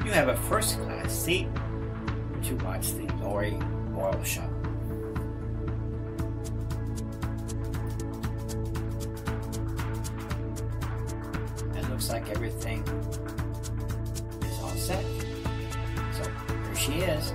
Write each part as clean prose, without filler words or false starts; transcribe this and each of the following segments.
You have a first-class seat to watch the Lori Boyle Show. It looks like everything is all set. So here she is,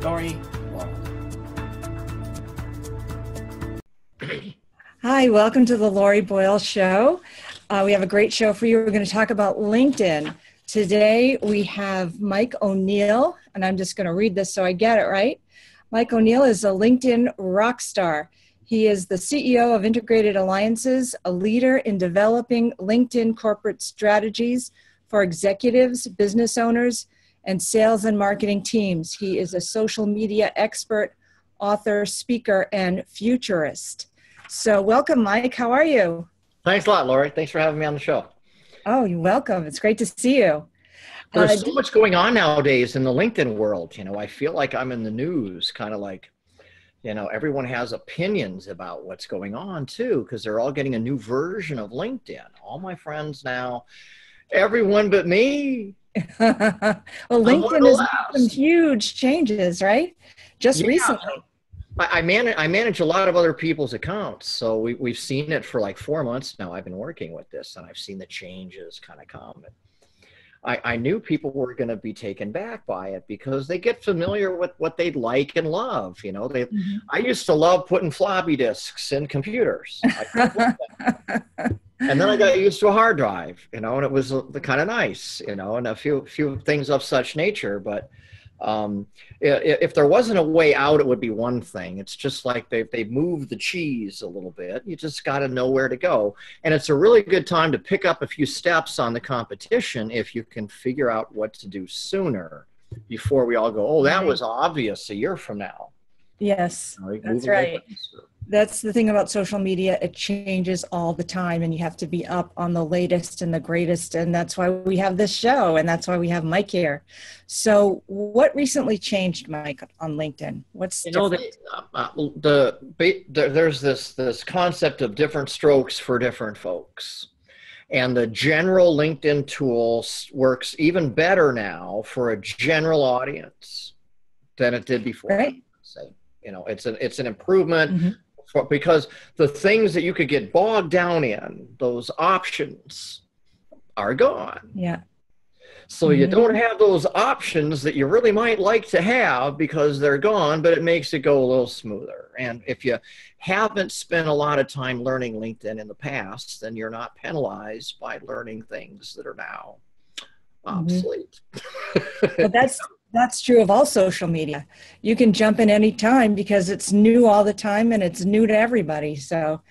Lori Boyle. Hi, welcome to the Lori Boyle Show. We have a great show for you. We're going to talk about LinkedIn. Today we have Mike O'Neill, and I'm just going to read this so I get it right. Mike O'Neill is a LinkedIn rock star. He is the CEO of Integrated Alliances, a leader in developing LinkedIn corporate strategies for executives, business owners, and sales and marketing teams. He is a social media expert, author, speaker, and futurist. So welcome, Mike. How are you? Thanks a lot, Lori. Thanks for having me on the show. Oh, you're welcome. It's great to see you. There's so much going on nowadays in the LinkedIn world. You know, I feel like I'm in the news, kind of like, you know, everyone has opinions about what's going on too, because they're all getting a new version of LinkedIn. All my friends now, everyone but me. Well, LinkedIn has made some huge changes, right? Just recently. I manage a lot of other people's accounts. So we've seen it for like 4 months now. I've been working with this and I've seen the changes kind of come. I knew people were going to be taken back by it because they get familiar with what they'd like and love. You know, I used to love putting floppy disks in computers. And then I got used to a hard drive, you know, and it was kind of nice, you know, and a few things of such nature. But if there wasn't a way out, it would be one thing. It's just like they've moved the cheese a little bit. You just got to know where to go. And it's a really good time to pick up a few steps on the competition if you can figure out what to do sooner before we all go, oh, that was obvious a year from now. Yes, that's right. That's the thing about social media. It changes all the time and you have to be up on the latest and the greatest. And that's why we have this show. And that's why we have Mike here. So what recently changed, Mike, on LinkedIn? What's different? There's this concept of different strokes for different folks. And the general LinkedIn tool works even better now for a general audience than it did before. Right. Say, you know, it's an improvement. Because the things that you could get bogged down in, those options are gone. Yeah. So you don't have those options that you really might like to have because they're gone, but it makes it go a little smoother. And if you haven't spent a lot of time learning LinkedIn in the past, then you're not penalized by learning things that are now obsolete. Well, that's true of all social media. You can jump in any time because it's new all the time and it's new to everybody. So,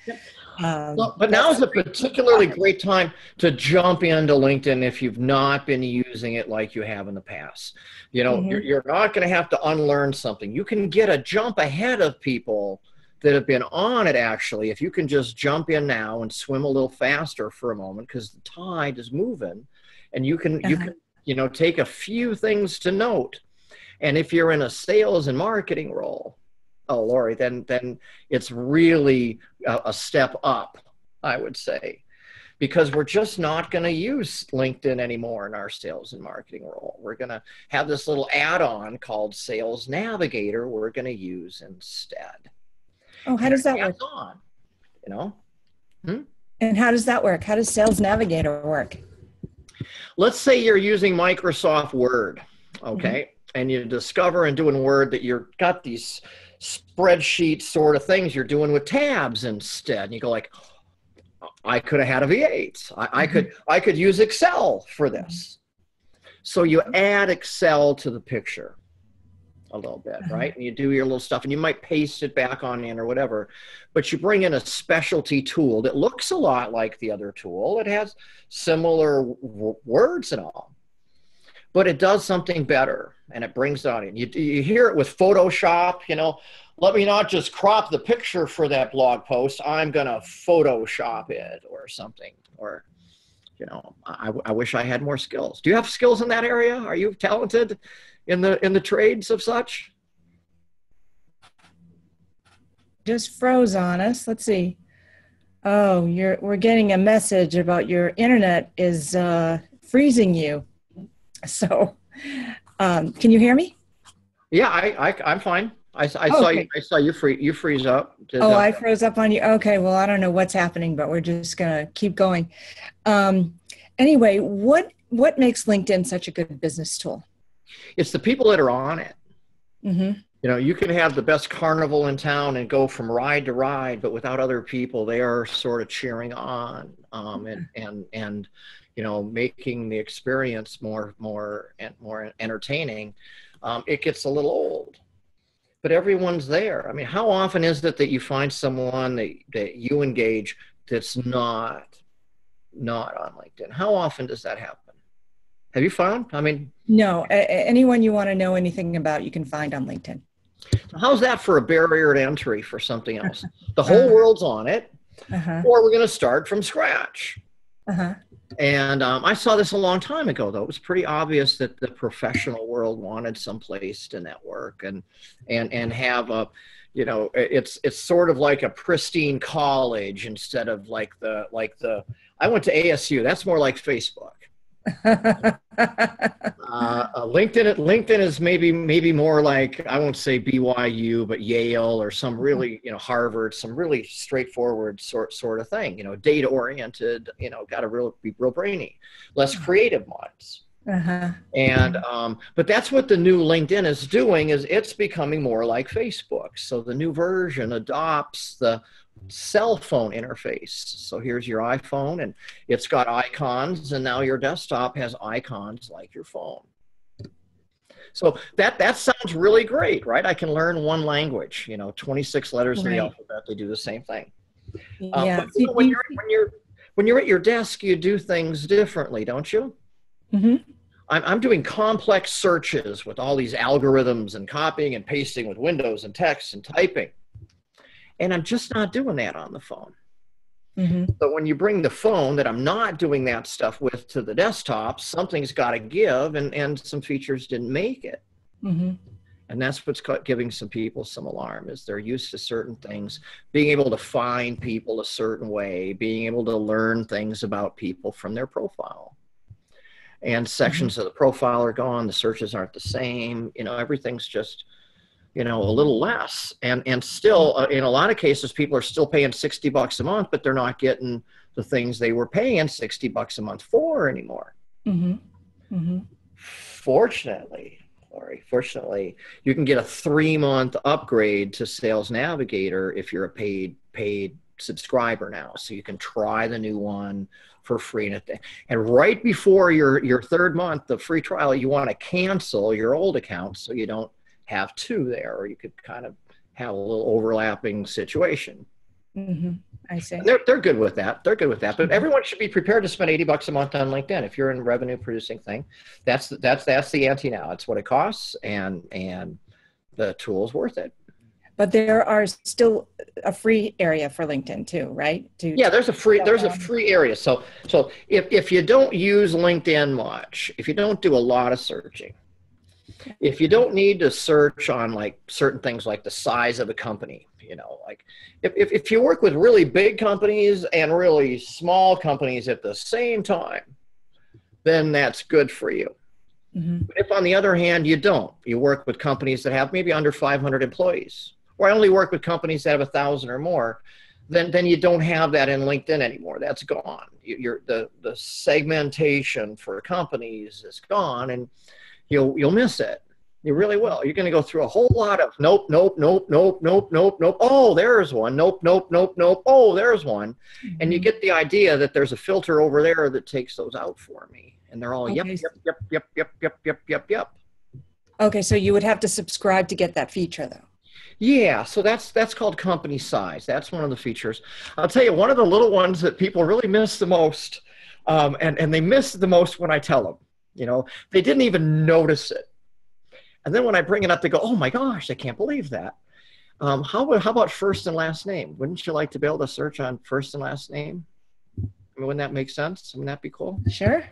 but now is a particularly great time to jump into LinkedIn if you've not been using it like you have in the past. You know, you're not going to have to unlearn something. You can get a jump ahead of people that have been on it, actually, if you can just jump in now and swim a little faster for a moment because the tide is moving and you can you know, take a few things to note. And if you're in a sales and marketing role, oh, Lori, then it's really a step up, I would say, because we're just not going to use LinkedIn anymore in our sales and marketing role. We're going to have this little add-on called Sales Navigator we're going to use instead. Oh, how does that work? You know? And how does that work? How does Sales Navigator work? Let's say you're using Microsoft Word, okay? And you discover in doing Word that you've got these spreadsheet sort of things you're doing with tabs instead. And you go like, I could have had a V8. I could use Excel for this. So you add Excel to the picture a little bit, right? And you do your little stuff and you might paste it back on in or whatever, but you bring in a specialty tool that looks a lot like the other tool. It has similar words and all, but it does something better and it brings it on in. You hear it with Photoshop, you know, let me not just crop the picture for that blog post. I'm going to Photoshop it or something, or, you know, I wish I had more skills. Do you have skills in that area? Are you talented in the trades of such? Just froze on us. Let's see. Oh, we're getting a message about your internet is freezing you. So Can you hear me? Yeah, I'm fine. I Oh, saw okay. I saw you freeze up. Oh, I froze up on you. Okay, well, I don't know what's happening, but we're just gonna keep going. Um, anyway, what makes LinkedIn such a good business tool? It's the people that are on it. Mm-hmm. You know, you can have the best carnival in town and go from ride to ride, but without other people, they are sort of cheering on, and you know, making the experience more entertaining. It gets a little old, but everyone's there. I mean, how often is it that you find someone that you engage that's not on LinkedIn? How often does that happen? Have you found? I mean, No, anyone you want to know anything about, you can find on LinkedIn. how's that for a barrier to entry for something else? The whole Uh, world's on it, uh-huh, or we're going to start from scratch. uh-huh. And I saw this a long time ago, though. It was pretty obvious that the professional world wanted some place to network and have a, you know, it's sort of like a pristine college instead of like the I went to ASU. That's more like Facebook. LinkedIn is maybe more like, I won't say BYU, but Yale or some really, you know, Harvard, some really straightforward sort of thing, you know, data oriented, you know, got to be real brainy, less creative ones. Uh-huh. And but that's what the new LinkedIn is doing, is it's becoming more like Facebook. So the new version adopts the cell phone interface. So here's your iPhone and it's got icons, and now your desktop has icons like your phone. So that sounds really great, right? I can learn one language, you know, 26 letters in the alphabet, they do the same thing. Yeah. But you know, when you're at your desk, you do things differently, don't you? Mm-hmm. I'm doing complex searches with all these algorithms and copying and pasting with windows and text and typing. And I'm just not doing that on the phone. Mm-hmm. But when you bring the phone that I'm not doing that stuff with to the desktop, something's got to give, and some features didn't make it. Mm-hmm. And that's what's giving some people some alarm, is they're used to certain things, being able to find people a certain way, being able to learn things about people from their profile. And sections of the profile are gone, the searches aren't the same, you know, everything's just, you know, a little less. And still, in a lot of cases, people are still paying $60 a month, but they're not getting the things they were paying $60 a month for anymore. Mm-hmm. Mm-hmm. Fortunately, Lori, you can get a 3-month upgrade to Sales Navigator if you're a paid subscriber now. So you can try the new one for free. And right before your third month of free trial, you want to cancel your old account so you don't have two there, or you could kind of have a little overlapping situation. Mm-hmm. I see. And they're good with that. They're good with that. But everyone should be prepared to spend $80 a month on LinkedIn if you're in a revenue producing thing. That's the ante now. It's what it costs, and the tool's worth it. But there are still a free area for LinkedIn too, right? Yeah, there's a free area. So if you don't use LinkedIn much, if you don't do a lot of searching, if you don't need to search on like certain things like the size of a company, you know, like if you work with really big companies and really small companies at the same time, then that's good for you. Mm-hmm. But if on the other hand, you work with companies that have maybe under 500 employees, or I only work with companies that have 1,000 or more, then you don't have that in LinkedIn anymore. That's gone. The segmentation for companies is gone, and you'll miss it. You really will. You're going to go through a whole lot of nope. Oh, there's one. Nope. Oh, there's one. Mm-hmm. And you get the idea that there's a filter over there that takes those out for me. And they're all, okay. Yep. Okay, so you would have to subscribe to get that feature though. Yeah, so that's called company size. That's one of the features. I'll tell you, one of the little ones that people really miss the most, and they miss the most when I tell them, you know, they didn't even notice it. And then when I bring it up, they go, oh my gosh, I can't believe that. How about first and last name? Wouldn't you like to be able to search on first and last name? I mean, wouldn't that make sense? Wouldn't that be cool? Sure.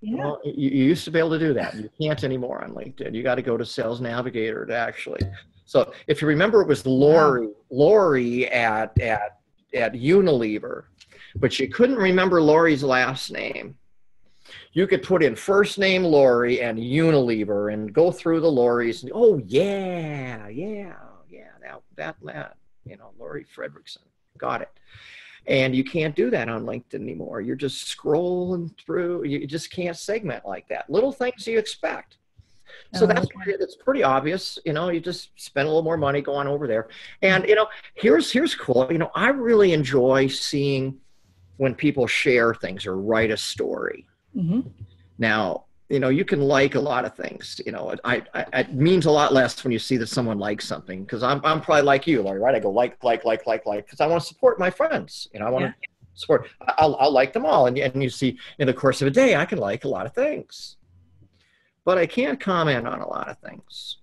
Yeah. Well, you used to be able to do that. You can't anymore on LinkedIn. You got to go to Sales Navigator to actually. So if you remember, it was Lori at Unilever, but you couldn't remember Lori's last name. You could put in first name Lori and Unilever and go through the Loris. And, oh, yeah, that, Lori Fredrickson. Got it. And you can't do that on LinkedIn anymore. You're just scrolling through. You just can't segment like that. Little things you expect. So that's why it's pretty obvious. You just spend a little more money going over there. And, here's cool. I really enjoy seeing when people share things or write a story. Mm-hmm. Now, you can like a lot of things. It means a lot less when you see that someone likes something, because I'm probably like you, Laurie, right? I go like, because I want to support my friends. I want to support. I'll like them all. And you see, in the course of a day, I can like a lot of things, but I can't comment on a lot of things.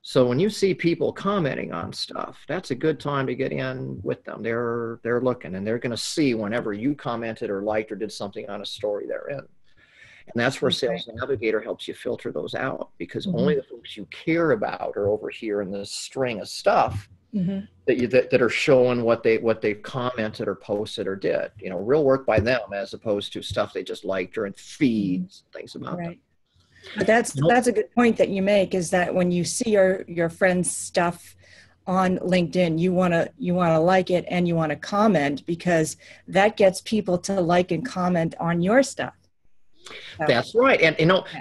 So when you see people commenting on stuff, that's a good time to get in with them. They're looking, and they're going to see whenever you commented or liked or did something on a story they're in. And that's where Sales Navigator helps you filter those out, because only the folks you care about are over here in this string of stuff that are showing what they've commented or posted or did. Real work by them, as opposed to stuff they just liked or in feeds, things about them. But that's a good point that you make, is that when you see your friend's stuff on LinkedIn, you want to like it and you want to comment, because that gets people to like and comment on your stuff. So. That's right. And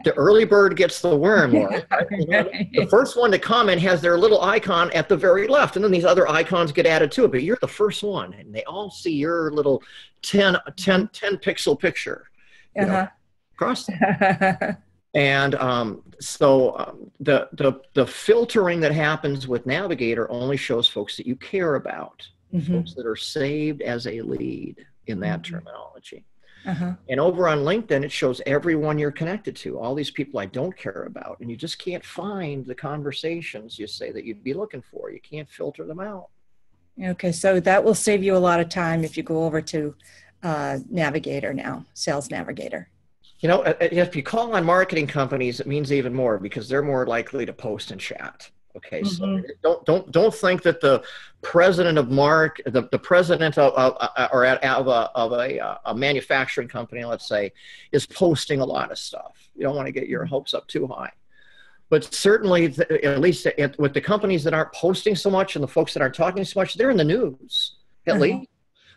the early bird gets the worm, Laura. The first one to comment has their little icon at the very left, and then these other icons get added to it, but you're the first one, and they all see your little 10 pixel picture across them. And the filtering that happens with Navigator only shows folks that you care about, folks that are saved as a lead in that terminology. And over on LinkedIn, it shows everyone you're connected to, all these people I don't care about, and you just can't find the conversations you say that you'd be looking for. You can't filter them out. Okay, so that will save you a lot of time if you go over to Navigator now, Sales Navigator. If you call on marketing companies, it means even more, because they're more likely to post and chat. Okay, so don't think that the president of the president of a manufacturing company, let's say, is posting a lot of stuff. You don't want to get your hopes up too high. But certainly, at least with the companies that aren't posting so much and the folks that aren't talking so much, they're in the news, at least.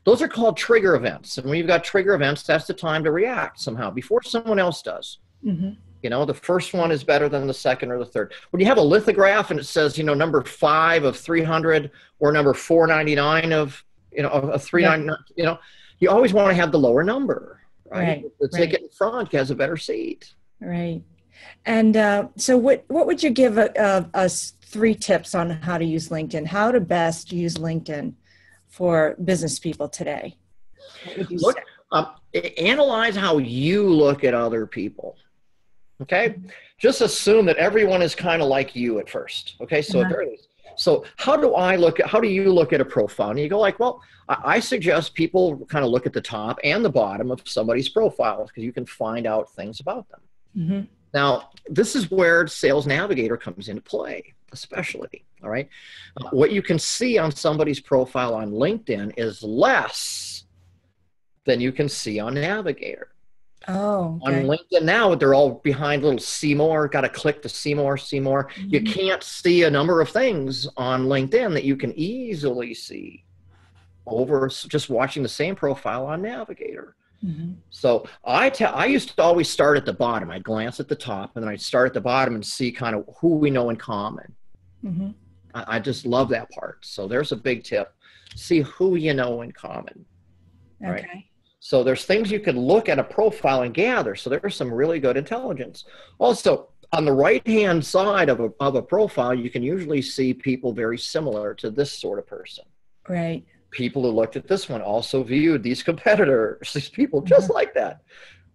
Those are called trigger events. And when you've got trigger events, that's the time to react somehow before someone else does. The first one is better than the second or the third. When you have a lithograph and it says, number 5 of 300 or number 499 of 399, you always want to have the lower number, right? Let's take it in front, has a better seat. Right. And so what would you give us 3 tips on how to use LinkedIn, how to best use LinkedIn for business people today? Look, analyze how you look at other people. Okay, just assume that everyone is kind of like you at first. Okay, so how do you look at a profile? And you go like, well, I suggest people kind of look at the top and the bottom of somebody's profile, because you can find out things about them. Now, this is where Sales Navigator comes into play, especially. All right, what you can see on somebody's profile on LinkedIn is less than you can see on Navigator. Oh, okay. On LinkedIn now, they're all behind little see more. Got to click to see more. You can't see a number of things on LinkedIn that you can easily see over just watching the same profile on Navigator. So I used to always start at the bottom. I'd glance at the top, and then I'd start at the bottom and see kind of who we know in common. I just love that part. So there's a big tip. See who you know in common. Right? Okay. So there's things you can look at a profile and gather. So there's some really good intelligence. Also, on the right-hand side of a profile, you can usually see people very similar to this sort of person. Right. People who looked at this one also viewed these competitors, these people just like that.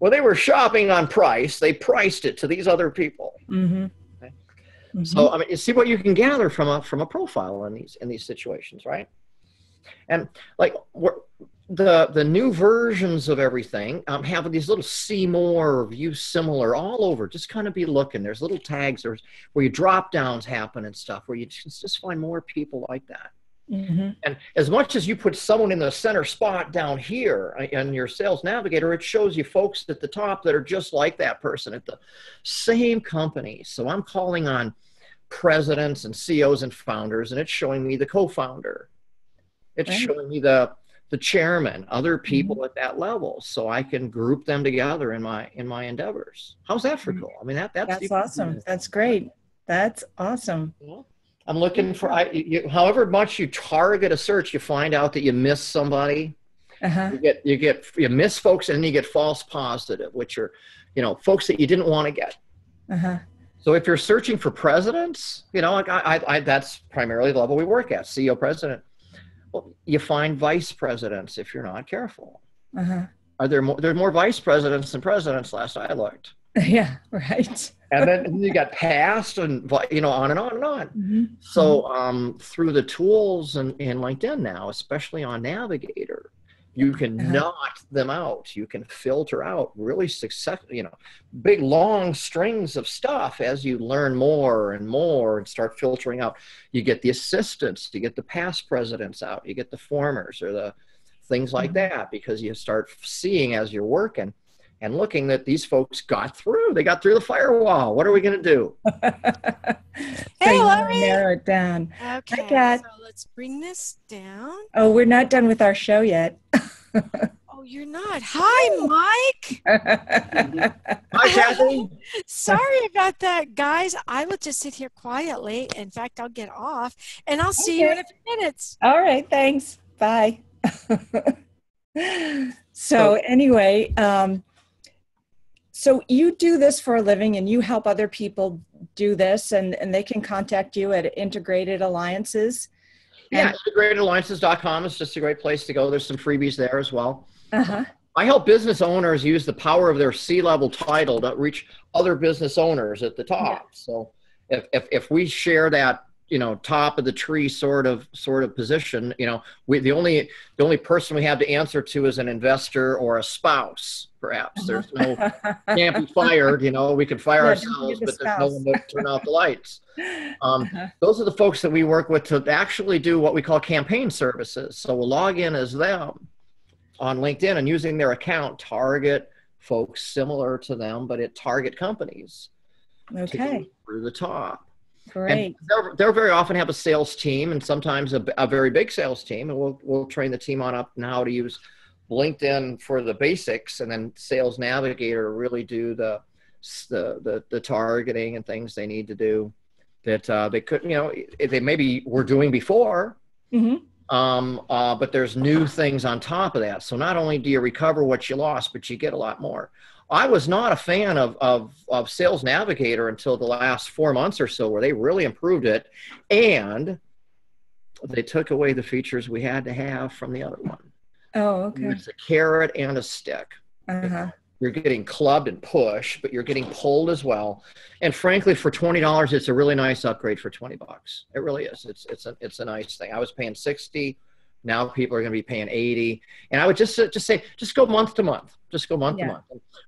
When they were shopping on price, they priced it to these other people. Okay? So, I mean, you see what you can gather from a profile in these situations, right? And like the new versions of everything have these little see more, view similar all over. Just kind of be looking. There's little tags where your drop downs happen and stuff, where you just find more people like that. Mhm. And as much as you put someone in the center spot down here in your sales navigator, it shows you folks at the top that are just like that person at the same company. So I'm calling on presidents and CEOs and founders, and it's showing me the co-founder. It's Right. showing me the chairman, other people Mhm. at that level, so I can group them together in my endeavors. How's that for cool? I mean, that's That's awesome. That's great. That's awesome. I'm looking for, however much you target a search, you find out that you miss somebody. Uh-huh. You miss folks, and then you get false positive, which are, folks that you didn't want to get. Uh-huh. So if you're searching for presidents, like that's primarily the level we work at, CEO, president. Well, you find vice presidents if you're not careful. Uh-huh. There's more vice presidents than presidents last I looked. Yeah, right. And then you got past and, on and on and on. Mm-hmm. So through the tools in LinkedIn now, especially on Navigator, you can knock them out. You can filter out really big, long strings of stuff as you learn more and more and start filtering out. You get the assistants, you get the past presidents out, you get the formers or the things like that, because you start seeing as you're working and looking that these folks got through. They got through the firewall. What are we going to do? Hey, Larry. Narrow it down. Okay, Hi, Kat. so let's bring this down. Oh, we're not done with our show yet. Oh, you're not. Hi, Mike. Hi, Kathy. Sorry about that, guys. I will just sit here quietly. In fact, I'll get off, and I'll see you in a few minutes. All right, thanks. Bye. So anyway, so you do this for a living and you help other people do this, and they can contact you at Integrated Alliances. Yeah, integratedalliances.com is just a great place to go. There's some freebies there as well. Uh-huh. I help business owners use the power of their C-level title to reach other business owners at the top. Yeah. So if we share that, top of the tree sort of position, the only person we have to answer to is an investor or a spouse, perhaps. There's no, can't be fired, we can fire ourselves, but there's no one to turn out the lights. Those are the folks that we work with to actually do what we call campaign services. So we'll log in as them on LinkedIn and using their account, target folks similar to them, but at target companies. Okay. Through the top. Great. And they'll very often have a sales team, and sometimes a very big sales team, and we'll train the team on up now how to use LinkedIn for the basics, and then Sales Navigator really do the targeting and things they need to do that they couldn't, they maybe were doing before. Mm-hmm. But there's new things on top of that. So not only do you recover what you lost, but you get a lot more. I was not a fan of Sales Navigator until the last 4 months or so, where they really improved it, and they took away the features we had to have from the other one. Oh, okay. It's a carrot and a stick. Uh-huh. You're getting clubbed and pushed, but you're getting pulled as well. And frankly, for $20, it's a really nice upgrade for $20. It really is. It's a nice thing. I was paying $60. Now people are going to be paying $80. And I would just say, just go month to month. Just go month to month.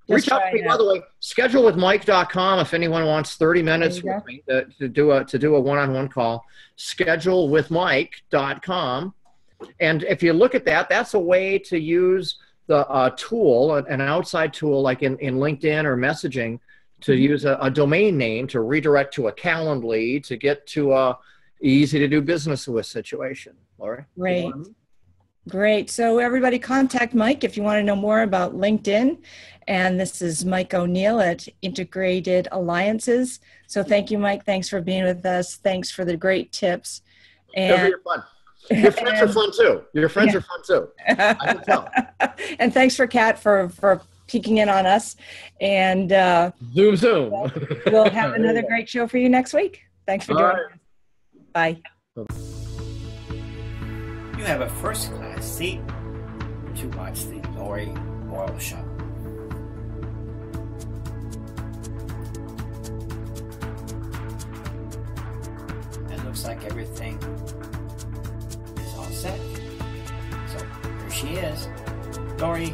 Reach out to me, by the way, schedulewithmike.com if anyone wants 30 minutes with me to do a one-on-one call. Schedulewithmike.com. And if you look at that, that's a way to use the tool, an outside tool like in LinkedIn or messaging, to use a domain name to redirect to a Calendly to get to a easy to do business with situation. Lori? Great. So everybody contact Mike if you want to know more about LinkedIn. And this is Mike O'Neill at Integrated Alliances. So thank you, Mike. Thanks for being with us. Thanks for the great tips. And you're fun. Your friends are fun too. Your friends are fun too. I can tell. And thanks for Kat for peeking in on us. And zoom. We'll have another great show for you next week. Thanks for joining us. Bye. You have a first-class seat to watch the Lori Boyle Show. It looks like everything is all set. So here she is, Lori